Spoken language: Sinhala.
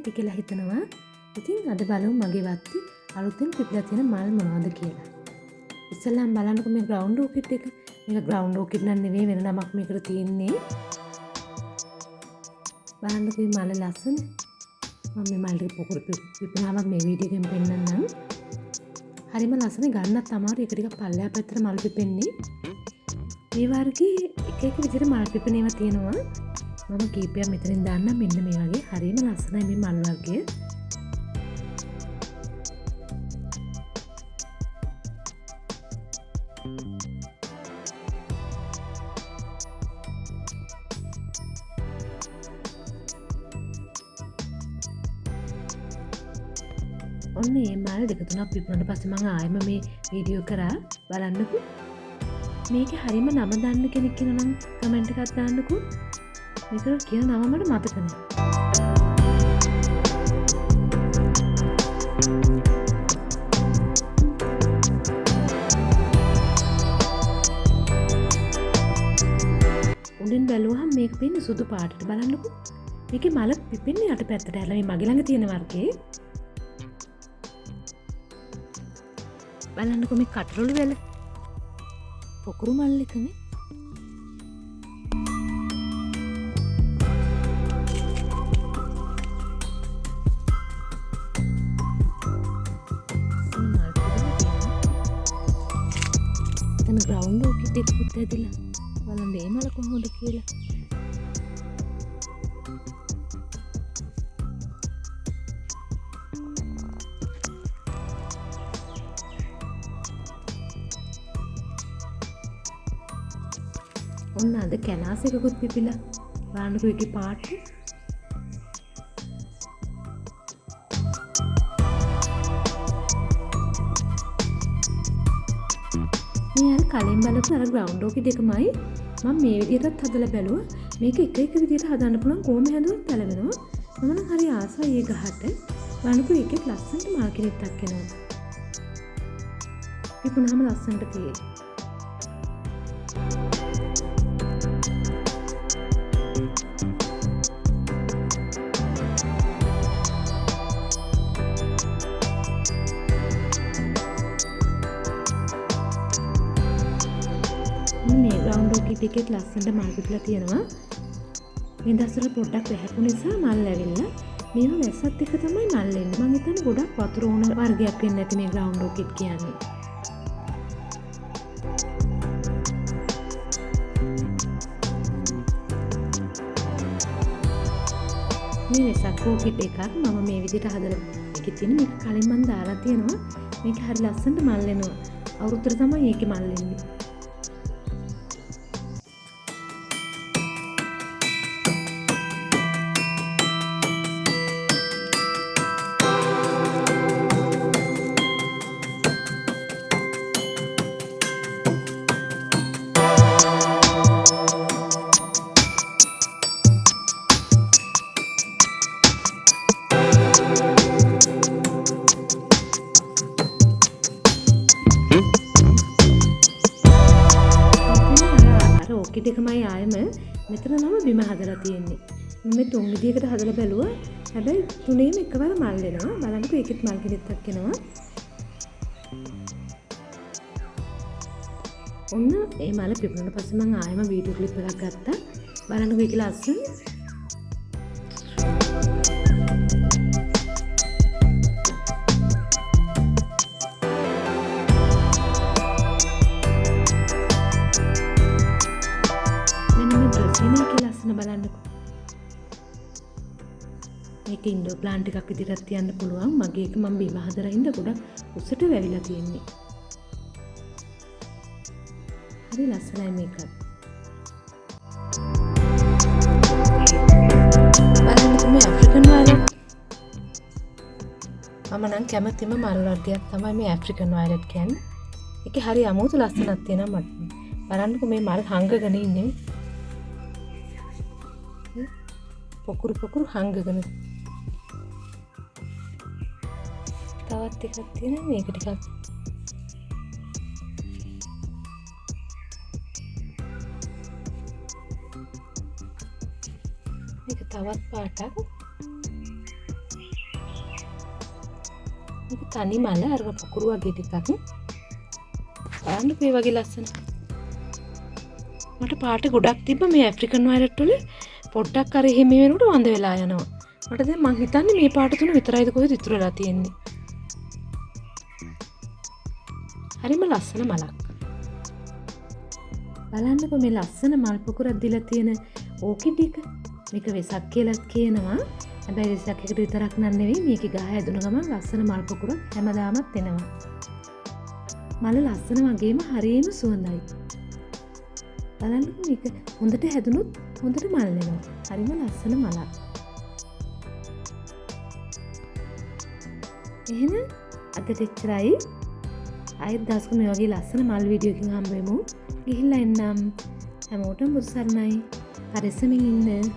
ඇති කියලා හිතනවා. ඉතින් අද බලමු මගේ වත්තේ අලුතෙන් පිපිලා තියෙන මල් මොනවද කියලා. ඉස්සෙල්ලාම බලන්නකෝ මේ ග්‍රවුන්ඩ් ඕකිඩ් එක. මේක ග්‍රවුන්ඩ් ඕකිඩ් නම් නෙවෙයි වෙන නමක් මේකට තියෙන්නේ. බලන්නකෝ මේ මල ලස්සන. මම මේ මල් ටික පොකුරු පිපුණාම මේ වීඩියෝ එකෙන් පෙන්නන්නම්. හරිම ලස්සන ගන්නත් අමාරු. ඒක ටික පල්ලෙහා පැත්තට මල් පිපෙන්නේ. මේ වර්ගයේ එක එක විදිහට මල් පිපෙන ඒවා තියෙනවා. මම කීපයක් මෙතනින් දාන්නම්. මෙන්න මේ වගේ හරිම ලස්සනයි මේ මල් වර්ගය. ඔන්න මේ මල් දෙක තුනක් පිපුණාට පස්සේ මම ආයෙම මේ වීඩියෝ කරා බලන්නකෝ. මේක හරිම නම දන්න කෙනෙක් ඉන්නවා නම් කමෙන්ට් එකක් දාන්නකෝ. මේකට කියන නම මට මතක නැහැ. උඩින් බැලුවහම මේක පේන්නේ සුදු පාටට. බලන්නකෝ. මේකේ මල පිපෙන්නේ යට පැත්තට. හැබැයි මේ මගේ ළඟ තියෙන වර්ගයේ. බලන්නකෝ මේ කටරොළු වෙල. පොකුරු මල් එකනේ. එතන ග්‍රවුන්ඩ් ඕකිඩ් එකකුත් ඇදිලා. බලන්න මේ මල කොහොමද කියලා. ඔන්න අද කැනාස් එකකුත් පිපිලා. බලන්නකෝ ඒකේ පාට. මේ අර කලින් බලපු අර ග්‍රවුන්ඩ් ඕකිඩ් එකමයි මම මේ විදිහටත් හදලා බැලුවා. මේක එක එක විදිහට හදන්න පුළුවන්. කොහොම හැදුවත් පැලවෙනවා. මම නම් හරි ආසයි ඒ ගහට. බලන්නකෝ ඒකේ ලස්සනට මල් කෙනෙක්ක් එනවා. පිපුණාම ලස්සනට තියෙයි. මේ ග්‍රවුන්ඩ් ඕකිඩ් එකේ ලස්සනට මල් පිපිලා තියෙනවා. මේ දවස්වල පොඩ්ඩක් වැහැපු නිසා මල් ඇවිල්ලා. මේව වැස්සත් එක තමයි මල් එන්නේ. මම හිතන්නේ ගොඩක් වතුර ඕන වර්ගයක් වෙන්න ඇති මේ ග්‍රවුන්ඩ් ඕකිඩ් කියන්නේ. මේ වෙසක් ඕකිඩ් එකක් මම මේ විදිහට හදලා එකේ තියෙන මේක කලින් මම දාලා තියෙනවා. මේක හරි ලස්සනට මල් එනවා. අවුරුද්දට තමයි ඒකේ මල් එන්නේ. ඕකිඩ් එකමයි ආයෙම මෙතන නම් බිම හදලා තියෙන්නේ. මම මේ තුන් විදියකට හදලා බැලුවා. හැබැයි තුනේම එකවර මල් එනවා. බලන්නකෝ ඒකෙත් මල් කෙනෙක්ක් එනවා. ඔන්න මේ මල පිපුණාට පස්සේ මම ආයෙම වීඩියෝ ක්ලිප් එකක් ගත්තා. බලන්නකෝ ඒක ලස්සන. බලන්නකෝ. මේක ඉන්ඩෝ ප්ලාන්ට් එකක් විදිහට තියන්න පුළුවන්. මගේ එක මම බිම හදලා ඉඳ ගොඩක් උසට වැවිලා තියෙන්නේ. හරි ලස්සනයි මේකත්. බලන්නකෝ මේ ඇෆ්‍රිකන් වයලට්. මම නම් කැමතිම මල් වර්ගයක් තමයි මේ ඇෆ්‍රිකන් වයලට් කියන්නේ. ඒකේ හරි අමුතු ලස්සනක් තියෙනවා මට. බලන්නකෝ මේ මල් හංගගෙන ඉන්නේ. පොකුරු හංගගෙන. තවත් එකක් තියෙනවා මේක ටිකක්. මේක තවත් පාටක්. මේක තනි මල අර පුකුරු වගේ ටිකක්. බලන්න මේ වගේ ලස්සන. මට පාට ගොඩක් තිබ්බ මේ ඇෆ්‍රිකන් වයලට් වල පොඩ්ඩක් අර එහෙම වෙනකොට වඳ වෙලා යනවා. මට දැන් මං හිතන්නේ මේ පාට තුන විතරයිද කොහෙද ඉතුරු වෙලා තියෙන්නේ. හරිම ලස්සන මලක්. බලන්නකො මේ ලස්සන මල් පොකුරක් දීලා තියෙන ඕකිඩ් එක. මේක වෙසක් කියලාත් කියනවා. හැබැයි වෙසක් එකට විතරක් නන් නෙවෙයි මේකේ ගහ හැදුන ගමන් ලස්සන මල් පොකුරක් හැමදාමත් එනවා. මල ලස්සන වගේම හරිම සුවඳයි. බලන්නකො මේක හොඳට හැදුනොත් හොඳට මල් වෙනවා. හරිම ලස්සන මලක්. එහෙනම් අදට එච්චරයි. ආයෙත් දවසක මේ වගේ ලස්සන මල් වීඩියෝ එකකින් හම්බ වෙමු. ගිහිල්ලා එන්නම්. හැමෝටම බුදු සරණයි. පරිස්සමින් ඉන්න.